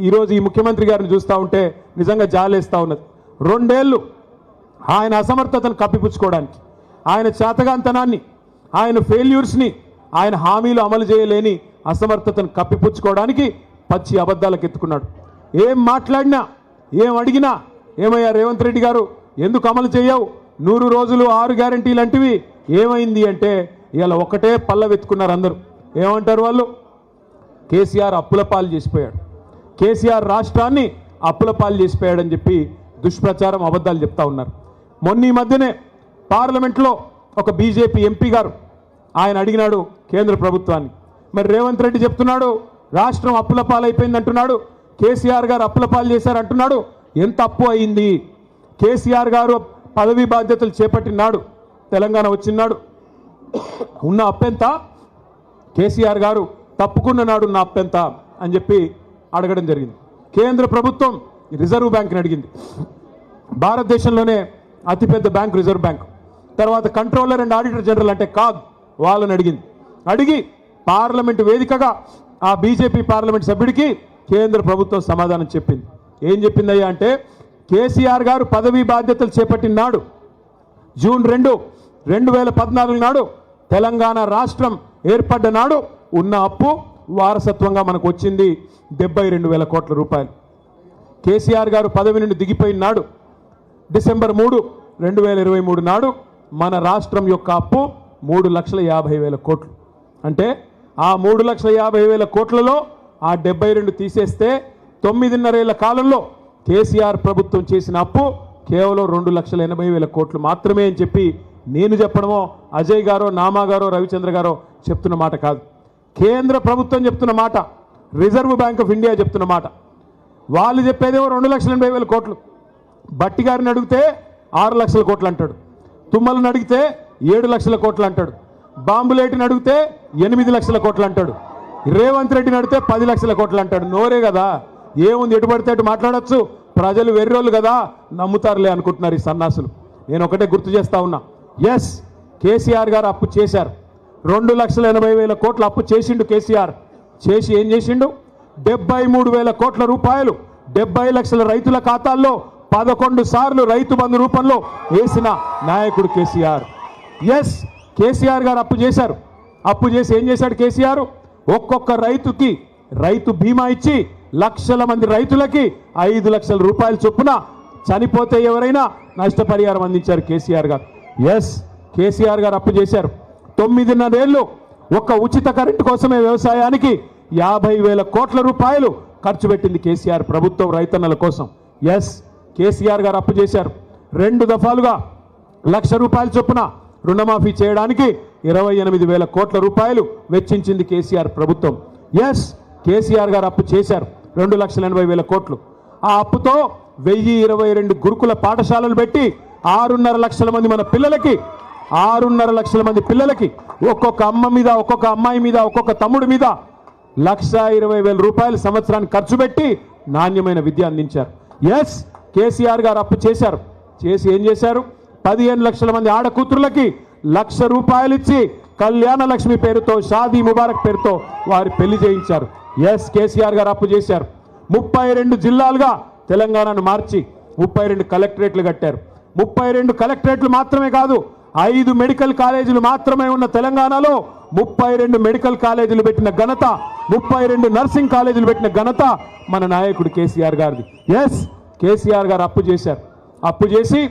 ఈరోజు ఈ ముఖ్యమంత్రి గారిని చూస్తూ ఉంటే నిజంగా జాలేస్తూ ఉన్నది. 2 ఏళ్ళు ఆయన అసమర్థతను కప్పిపుచ్చుకోవడానికి, ఆయన చేతగాంతనాన్ని, ఆయన ఫెయిల్యూర్స్ని, ఆయన హామీలు అమలు చేయలేని అసమర్థతను కప్పిపుచ్చుకోవడానికి పచ్చి అబద్ధాలకు ఎత్తుకున్నాడు. ఏం మాట్లాడినా, ఏం అడిగినా, ఏమయ్యా రేవంత్ రెడ్డి గారు ఎందుకు అమలు చేయవు, 100 రోజులు 6 గ్యారంటీలు అంటివి ఏమైంది అంటే ఇలా ఒకటే పల్లవెత్తుకున్నారు అందరూ. ఏమంటారు వాళ్ళు? కేసీఆర్ అప్పుల పాలు చేసిపోయాడు, కేసీఆర్ రాష్ట్రాన్ని అప్పుల పాలు చేసిపోయాడని చెప్పి దుష్ప్రచారం, అబద్ధాలు చెప్తా ఉన్నారు. మొన్న ఈ మధ్యనే పార్లమెంట్లో ఒక బీజేపీ ఎంపీ గారు ఆయన అడిగినాడు కేంద్ర ప్రభుత్వాన్ని, మరి రేవంత్ రెడ్డి చెప్తున్నాడు రాష్ట్రం అప్పుల పాలైపోయింది అంటున్నాడు, కేసీఆర్ గారు అప్పుల పాలు చేశారు అంటున్నాడు, ఎంత అప్పు అయింది? కేసీఆర్ గారు పదవీ బాధ్యతలు చేపట్టినాడు, తెలంగాణ వచ్చినాడు, ఉన్న అప్పెంత? కేసీఆర్ గారు తప్పుకున్న నాడు ఉన్న అప్పెంత అని చెప్పి అడగడం జరిగింది. కేంద్ర ప్రభుత్వం రిజర్వ్ బ్యాంక్ని అడిగింది. భారతదేశంలోనే అతిపెద్ద బ్యాంక్ రిజర్వ్ బ్యాంక్. తర్వాత కంట్రోలర్ అండ్ ఆడిటర్ జనరల్ అంటే కాగ్ వాళ్ళని అడిగింది. అడిగి పార్లమెంటు వేదికగా ఆ బీజేపీ పార్లమెంట్ సభ్యుడికి కేంద్ర ప్రభుత్వం సమాధానం చెప్పింది. ఏం చెప్పిందయ్యా అంటే, కేసీఆర్ గారు పదవీ బాధ్యతలు చేపట్టిన నాడు జూన్ 2, 2014 నాడు తెలంగాణ రాష్ట్రం ఏర్పడ్డ నాడు ఉన్న అప్పు వారసత్వంగా మనకు వచ్చింది 72,000 కోట్ల రూపాయలు. కేసీఆర్ గారు పదవి నుండి దిగిపోయిన నాడు డిసెంబర్ 3, 2023 నాడు మన రాష్ట్రం యొక్క అప్పు 3,50,000 కోట్లు. అంటే ఆ 3,50,000 కోట్లలో ఆ 72 తీసేస్తే 9.5 ఏళ్ల కాలంలో కేసీఆర్ ప్రభుత్వం చేసిన అప్పు కేవలం 2,80,000 కోట్లు మాత్రమే అని చెప్పి నేను చెప్పడమో, అజయ్ గారో, నామా గారో, రవిచంద్ర గారో చెప్తున్న మాట కాదు. కేంద్ర ప్రభుత్వం చెప్తున్న మాట, రిజర్వ్ బ్యాంక్ ఆఫ్ ఇండియా చెప్తున్న మాట. వాళ్ళు చెప్పేదేమో 2,80,000 కోట్లు. బట్టి గారిని అడిగితే 6 లక్షల కోట్లు అంటాడు, తుమ్మలను అడిగితే 7 లక్షల కోట్లు అంటాడు, బాంబులేటిని అడిగితే 8 లక్షల కోట్లు అంటాడు, రేవంత్ రెడ్డిని అడిగితే 10 లక్షల కోట్లు అంటాడు. నోరే కదా, ఏముంది, ఎటు పడితే అటు మాట్లాడచ్చు, ప్రజలు వెర్రోళ్ళు కదా, నమ్ముతారులే అనుకుంటున్నారు ఈ సన్నాసులు. నేను ఒకటే గుర్తు చేస్తా ఉన్నా, ఎస్ కేసీఆర్ గారు అప్పు చేశారు, 2,80,000 కోట్ల అప్పు చేసిండు కేసీఆర్. చేసి ఏం చేసిండు? 73,000 కోట్ల రూపాయలు 70 లక్షల రైతుల ఖాతాల్లో 11 సార్లు రైతు బంధు రూపంలో వేసిన నాయకుడు కేసీఆర్. ఎస్ కేసీఆర్ గారు అప్పు చేశారు. అప్పు చేసి ఏం చేశాడు కేసీఆర్? ఒక్కొక్క రైతుకి రైతు బీమా ఇచ్చి లక్షల మంది రైతులకి 5 లక్షల రూపాయల చొప్పున చనిపోతే ఎవరైనా నష్టపరిహారం అందించారు కేసీఆర్ గారు. ఎస్ కేసీఆర్ గారు అప్పు చేశారు. 9.5 ఏళ్ళు ఒక్క ఉచిత కరెంటు కోసమే వ్యవసాయానికి 50,000 కోట్ల రూపాయలు ఖర్చు పెట్టింది కేసీఆర్ ప్రభుత్వం రైతన్నల కోసం. ఎస్ కేసీఆర్ గారు అప్పు చేశారు. 2 దఫాలుగా 1,00,000 రూపాయల చొప్పున రుణమాఫీ చేయడానికి 28,000 కోట్ల రూపాయలు వెచ్చించింది కేసీఆర్ ప్రభుత్వం. ఎస్ కేసీఆర్ గారు అప్పు చేశారు 2,80,000 కోట్లు. ఆ అప్పుతో 1,022 గురుకుల పాఠశాలలు పెట్టి 6.5 లక్షల మంది మన పిల్లలకి 6.5 లక్షల మంది పిల్లలకి ఒక్కొక్క అమ్మ మీద, ఒక్కొక్క అమ్మాయి మీద, ఒక్కొక్క తమ్ముడి మీద 1,20,000 రూపాయలు సంవత్సరానికి ఖర్చు పెట్టి నాణ్యమైన విద్య అందించారు. ఎస్ కేసీఆర్ గారు అప్పు చేశారు. చేసి ఏం చేశారు? 15 లక్షల మంది ఆడకూతురులకి 1,00,000 రూపాయలు ఇచ్చి కళ్యాణ లక్ష్మి పేరుతో, షాదీ ముబారక్ పేరుతో వారి పెళ్లి చేయించారు. ఎస్ కేసీఆర్ గారు అప్పు చేశారు. 32 జిల్లాలుగా తెలంగాణను మార్చి 32 కలెక్టరేట్లు కట్టారు. 32 కలెక్టరేట్లు మాత్రమే కాదు, 5 మెడికల్ కాలేజీలు మాత్రమే ఉన్న తెలంగాణలో 32 మెడికల్ కాలేజీలు పెట్టిన ఘనత, 32 నర్సింగ్ కాలేజీలు పెట్టిన ఘనత మన నాయకుడు కేసీఆర్ గారిది. ఎస్ కేసీఆర్ గారు అప్పు చేశారు. అప్పు చేసి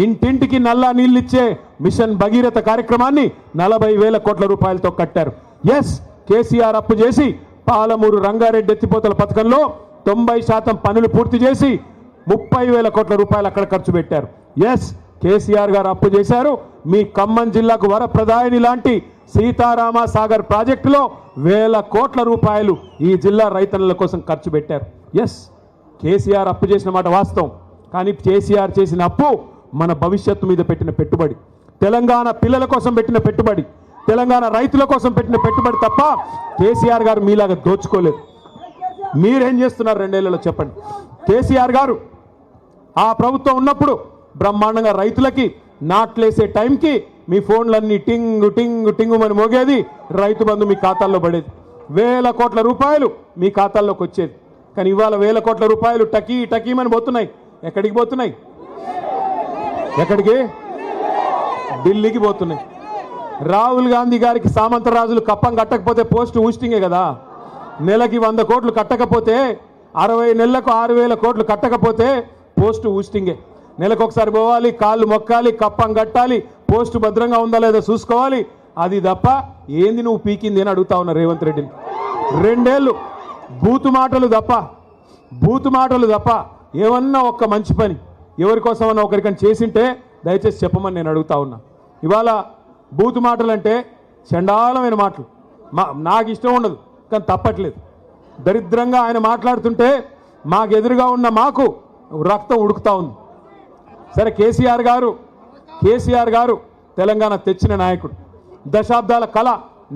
ఇంటింటికి నల్లా నీళ్ళు ఇచ్చే మిషన్ భగీరథ కార్యక్రమాన్ని 40,000 కోట్ల రూపాయలతో కట్టారు. ఎస్ కేసీఆర్ అప్పు చేసి పాలమూరు రంగారెడ్డి ఎత్తిపోతల పథకంలో 90% పనులు పూర్తి చేసి 30,000 కోట్ల రూపాయలు అక్కడ ఖర్చు పెట్టారు. ఎస్ కేసీఆర్ గారు అప్పు చేశారు. మీ ఖమ్మం జిల్లాకు వరప్రదాయని లాంటి సీతారామ సాగర్ ప్రాజెక్టులో 1,000 కోట్ల రూపాయలు ఈ జిల్లా రైతన్నల కోసం ఖర్చు పెట్టారు. ఎస్ కేసీఆర్ అప్పు చేసిన మాట వాస్తవం. కానీ కేసీఆర్ చేసిన అప్పు మన భవిష్యత్తు మీద పెట్టిన పెట్టుబడి, తెలంగాణ పిల్లల కోసం పెట్టిన పెట్టుబడి, తెలంగాణ రైతుల కోసం పెట్టిన పెట్టుబడి తప్ప కేసీఆర్ గారు మీలాగా దోచుకోలేదు. మీరేం చేస్తున్నారు 2 ఏళ్లలో చెప్పండి? కేసీఆర్ గారు ఆ ప్రభుత్వం ఉన్నప్పుడు బ్రహ్మాండంగా రైతులకి నాట్లేసే టైంకి మీ ఫోన్లన్నీ టింగు టింగు టింగు అని మోగేది, రైతు బంధు మీ ఖాతాల్లో పడేది, 1,000 కోట్ల రూపాయలు మీ ఖాతాల్లోకి వచ్చేది. కానీ ఇవాళ వేల కోట్ల రూపాయలు టకీమని పోతున్నాయి. ఎక్కడికి పోతున్నాయి? ఎక్కడికి? ఢిల్లీకి పోతున్నాయి. రాహుల్ గాంధీ గారికి సామంతరాజులు కప్పం కట్టకపోతే పోస్ట్ ఊస్టింగే కదా. నెలకి 100 కోట్లు కట్టకపోతే 60 నెలలకు 6,000 కోట్లు కట్టకపోతే పోస్ట్ ఊస్టింగే. నెలకు ఒకసారి పోవాలి, కాళ్ళు మొక్కాలి, కప్పం కట్టాలి, పోస్టు భద్రంగా ఉందా లేదో చూసుకోవాలి. అది తప్ప ఏంది నువ్వు పీకింది అని అడుగుతా ఉన్నా రేవంత్ రెడ్డిని. 2 ఏళ్ళు బూతు మాటలు తప్ప ఏమన్నా ఒక్క మంచి పని ఎవరి కోసమన్నా ఒకరికని చేసింటే దయచేసి చెప్పమని నేను అడుగుతా ఉన్నా. ఇవాళ బూతు మాటలు అంటే చండాలమైన మాటలు నాకు ఇష్టం ఉండదు, కానీ తప్పట్లేదు. దరిద్రంగా ఆయన మాట్లాడుతుంటే మాకు ఎదురుగా ఉన్న మాకు రక్తం ఉడుకుతా ఉంది. సరే, కేసీఆర్ గారు తెలంగాణ తెచ్చిన నాయకుడు, దశాబ్దాల కళ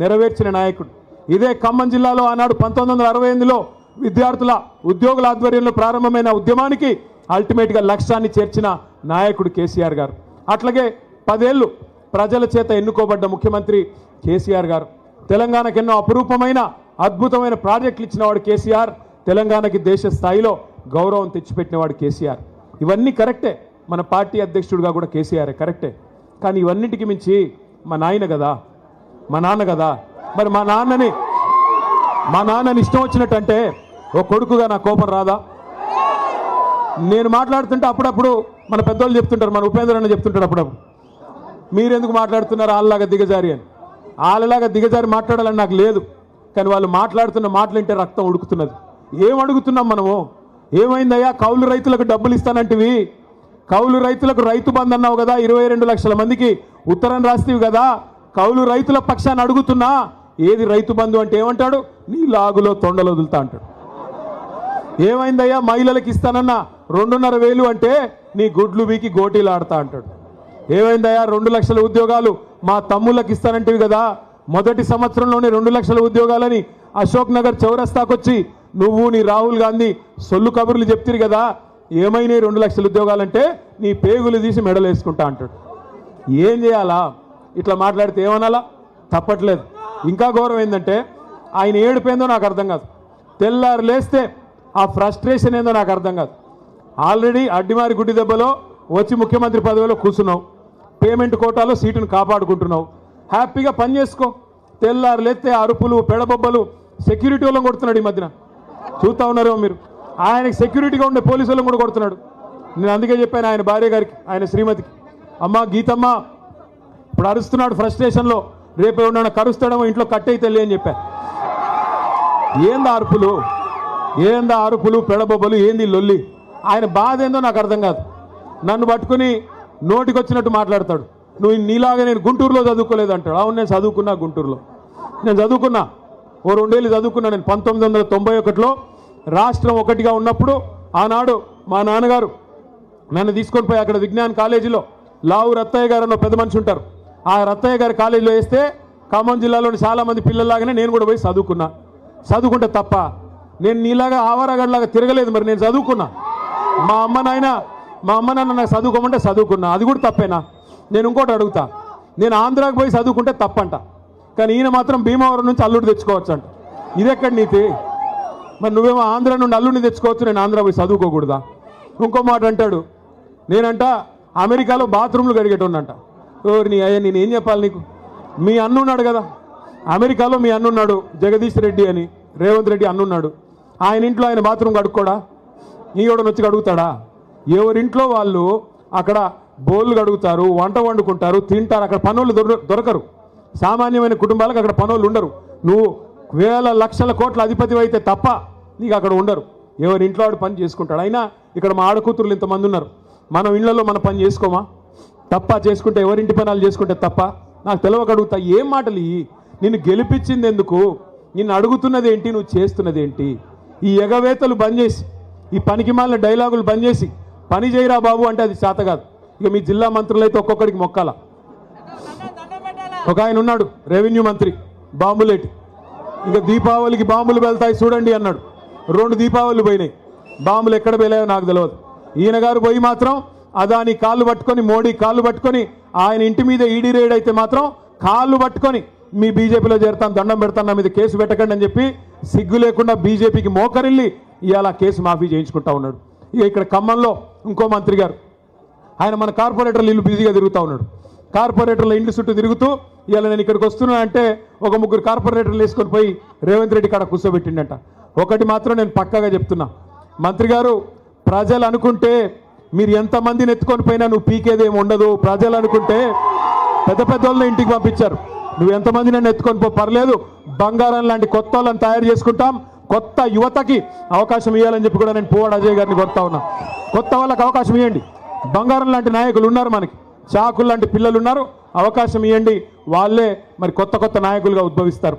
నెరవేర్చిన నాయకుడు. ఇదే ఖమ్మం జిల్లాలో ఆనాడు 1968లో విద్యార్థుల ఉద్యోగుల ఆధ్వర్యంలో ప్రారంభమైన ఉద్యమానికి అల్టిమేట్గా లక్ష్యాన్ని చేర్చిన నాయకుడు కేసీఆర్ గారు. అట్లాగే 10 ఏళ్ళు ప్రజల చేత ఎన్నుకోబడ్డ ముఖ్యమంత్రి కేసీఆర్ గారు. తెలంగాణకు ఎన్నో అపురూపమైన అద్భుతమైన ప్రాజెక్టులు ఇచ్చినవాడు కేసీఆర్. తెలంగాణకి దేశ స్థాయిలో గౌరవం తెచ్చిపెట్టినవాడు కేసీఆర్. ఇవన్నీ కరెక్టే. మన పార్టీ అధ్యక్షుడిగా కూడా కేసీఆర్ కరెక్టే. కానీ ఇవన్నిటికి మించి మా నాన్న కదా. మరి మా నాన్నని ఇష్టం వచ్చినట్టంటే ఓ కొడుకుగా నా కోపం రాదా? నేను మాట్లాడుతుంటే అప్పుడప్పుడు మన పెద్దోళ్ళు చెప్తుంటారు, మన ఉపేంద్ర అన్న చెప్తుంటాడు అప్పుడప్పుడు, మీరెందుకు మాట్లాడుతున్నారు వాళ్ళలాగా దిగజారి అని. వాళ్ళలాగా దిగజారి మాట్లాడాలని నాకు లేదు, కానీ వాళ్ళు మాట్లాడుతున్న మాటలు వింటే రక్తం ఉడుకుతున్నది. ఏం అడుగుతున్నాం మనము? ఏమైందయ్యా? కౌలు రైతులకు డబ్బులు ఇస్తానంటివి, కౌలు రైతులకు రైతు బంధు అన్నావు కదా, 22 లక్షల మందికి ఉత్తరం రాస్తేవి కదా. కౌలు రైతుల పక్షాన్ని అడుగుతున్నా, ఏది రైతు బంధు అంటే ఏమంటాడు? నీ లాగులో తొండలు వదులుతా అంటాడు. ఏమైందయ్యా? మహిళలకు ఇస్తానన్న 2,500,000 అంటే నీ గుడ్లు వీకి గోటీలు ఆడతా అంటాడు. ఏమైందయ్యా? 2 లక్షల ఉద్యోగాలు మా తమ్ముళ్ళకి ఇస్తానంటివి కదా, మొదటి సంవత్సరంలోనే 2 లక్షల ఉద్యోగాలని అశోక్ నగర్ చౌరస్తాకొచ్చి నువ్వు నీ రాహుల్ గాంధీ సొల్లు కబుర్లు చెప్తిరు కదా, ఏమైనాయి 2 లక్షల ఉద్యోగాలంటే నీ పేగులు తీసి మెడలు వేసుకుంటా అంటాడు. ఏం చేయాలా? ఇట్లా మాట్లాడితే ఏమనాలా? తప్పట్లేదు. ఇంకా గౌరవం ఏంటంటే ఆయన ఏడుపేందో నాకు అర్థం కాదు. తెల్లారు లేస్తే ఆ ఫ్రస్ట్రేషన్ ఏందో నాకు అర్థం కాదు. ఆల్రెడీ అడ్డిమారి గుడ్డి దెబ్బలో వచ్చి ముఖ్యమంత్రి పదవిలో కూర్చున్నావు, పేమెంట్ కోటాలో సీటును కాపాడుకుంటున్నావు, హ్యాపీగా పని చేసుకో. తెల్లారు లేస్తే అరుపులు పెడబొబ్బలు సెక్యూరిటీ వాళ్ళని కొడుతున్నాడు. ఈ మధ్యన చూస్తూ ఉన్నారో మీరు, ఆయనకి సెక్యూరిటీగా ఉండే పోలీసు వాళ్ళని కూడా కొడుతున్నాడు. నేను అందుకే చెప్పాను ఆయన భార్య గారికి, ఆయన శ్రీమతికి, అమ్మ గీతమ్మ ఇప్పుడు అరుస్తున్నాడు ఫ్రస్ట్రేషన్లో, రేపు ఏమన్నా కరుస్తాడేమో ఇంట్లో కట్టయితే అని చెప్పాను. ఏందా అరుపులు పెడబొబ్బలు, ఏంది లొల్లి? ఆయన బాధ ఏందో నాకు అర్థం కాదు. నన్ను పట్టుకుని నోటికి వచ్చినట్టు మాట్లాడతాడు. నువ్వు నీలాగా నేను గుంటూరులో చదువుకోలేదు అంటాడు. అవును, నేను చదువుకున్నా గుంటూరులో, నేను చదువుకున్నా, ఓ 2 ఏళ్ళు చదువుకున్నా. నేను 1991లో రాష్ట్రం ఒకటిగా ఉన్నప్పుడు ఆనాడు మా నాన్నగారు నన్ను తీసుకొని పోయి అక్కడ విజ్ఞాన్ కాలేజీలో లావు రత్తయ్య గారు అన్న పెద్ద మనిషి ఉంటారు, ఆ రత్తయ్య గారి కాలేజీలో వేస్తే ఖమ్మం జిల్లాలోని చాలామంది పిల్లల్లాగానే నేను కూడా పోయి చదువుకుంటే తప్ప నేను నీలాగా ఆవారగడ్లాగా తిరగలేదు. మరి నేను చదువుకున్నా. మా అమ్మ నాన్న నాకు చదువుకోమంటే చదువుకున్నా, అది కూడా తప్పేనా? నేను ఇంకోటి అడుగుతా, నేను ఆంధ్రాకి పోయి చదువుకుంటే తప్పంట, కానీ ఈయన మాత్రం భీమవరం నుంచి అల్లుడు తెచ్చుకోవచ్చు అంట. ఇదెక్కడ నీతి? మరి నువ్వేమో ఆంధ్ర నుండి అల్లుడిని తెచ్చుకోవచ్చు, నేను ఆంధ్ర పోయి చదువుకోకూడదా? ఇంకో మాట అంటాడు, నేనంట అమెరికాలో బాత్రూమ్లు కడిగేటోన్నంట. నీ అయ్యా నేను ఏం చెప్పాలి నీకు? మీ అన్నున్నాడు కదా అమెరికాలో, మీ అన్నున్నాడు జగదీష్ రెడ్డి అని, రేవంత్ రెడ్డి అన్నున్నాడు. ఆయన ఇంట్లో ఆయన బాత్రూమ్ కడుక్కోడా? ఈయోడని వచ్చి కడుగుతాడా? ఎవరింట్లో వాళ్ళు అక్కడ బోళ్ళు కడుగుతారు, వంట వండుకుంటారు, తింటారు. అక్కడ పనులు దొరకరు. సామాన్యమైన కుటుంబాలకు అక్కడ పనులు ఉండరు. నువ్వు వేల లక్షల కోట్ల అధిపతి అయితే తప్ప నీకు అక్కడ ఉండరు. ఎవరి ఇంట్లో వాడు పని చేసుకుంటాడు. అయినా ఇక్కడ మా ఆడకూతురులు ఇంతమంది ఉన్నారు, మనం ఇళ్లలో మన పని చేసుకోమా? తప్ప చేసుకుంటే ఎవరింటి పనులు చేసుకుంటే తప్ప? నాకు తెలియక అడుగుతా, ఏం మాటలు ఇవి? నిన్ను గెలిపించింది ఎందుకు? నిన్ను అడుగుతున్నది ఏంటి? నువ్వు చేస్తున్నది ఏంటి? ఈ ఎగవేతలు బంద్ చేసి, ఈ పనికి మాలిన డైలాగులు బంద్ చేసి పని చేయరా బాబు అంటే అది చేత కాదు. ఇక మీ జిల్లా మంత్రులు అయితే ఒక్కొక్కడికి మొక్కాల. ఒక ఆయన ఉన్నాడు రెవెన్యూ మంత్రి బాంబులేటి, ఇంకా దీపావళికి బాంబులు వెళ్తాయి చూడండి అన్నాడు. 2 దీపావళిలు పోయినాయి, బాంబులు ఎక్కడ వెళ్ళాయో నాకు తెలియదు. ఈయన గారు పోయి మాత్రం అదాని కాళ్ళు పట్టుకొని, మోడీ కాళ్ళు పట్టుకొని, ఆయన ఇంటి మీద ఈడీ రేడ్ అయితే మాత్రం కాళ్ళు పట్టుకొని మీ బీజేపీలో చేరుతాను, దండం పెడతాను, నా మీద కేసు పెట్టకండి అని చెప్పి సిగ్గు లేకుండా బీజేపీకి మోకరిల్లి ఇవాళ కేసు మాఫీ చేయించుకుంటా ఉన్నాడు. ఇక ఇక్కడ ఖమ్మంలో ఇంకో మంత్రి గారు, ఆయన మన కార్పొరేటర్లు ఇల్లు బిజీగా తిరుగుతూ ఉన్నాడు. కార్పొరేటర్ల ఇంటి చుట్టూ తిరుగుతూ ఇవాళ నేను ఇక్కడికి వస్తున్నా అంటే ఒక ముగ్గురు కార్పొరేటర్లు వేసుకొని పోయి రేవంత్ రెడ్డి కాడ కూర్చోబెట్టిండట. ఒకటి మాత్రం నేను పక్కాగా చెప్తున్నా, మంత్రి గారు, ప్రజలు అనుకుంటే మీరు ఎంతమందిని ఎత్తుకొని పోయినా నువ్వు పీకేదేమి ఉండదు. ప్రజలు అనుకుంటే పెద్ద పెద్ద వాళ్ళని ఇంటికి పంపించారు, నువ్వు ఎంతమంది నన్ను ఎత్తుకొని పో, పర్లేదు, బంగారం లాంటి కొత్త వాళ్ళని తయారు చేసుకుంటాం, కొత్త యువతకి అవకాశం ఇవ్వాలని చెప్పి కూడా నేను పువ్వాడ అజయ్ గారిని కోరుతా ఉన్నా. కొత్త వాళ్ళకి అవకాశం ఇవ్వండి. బంగారం లాంటి నాయకులు ఉన్నారు, మనకి చాకులు లాంటి పిల్లలు ఉన్నారు, అవకాశం ఇవ్వండి. వాళ్ళే మరి కొత్త కొత్త నాయకులుగా ఉద్భవిస్తారు.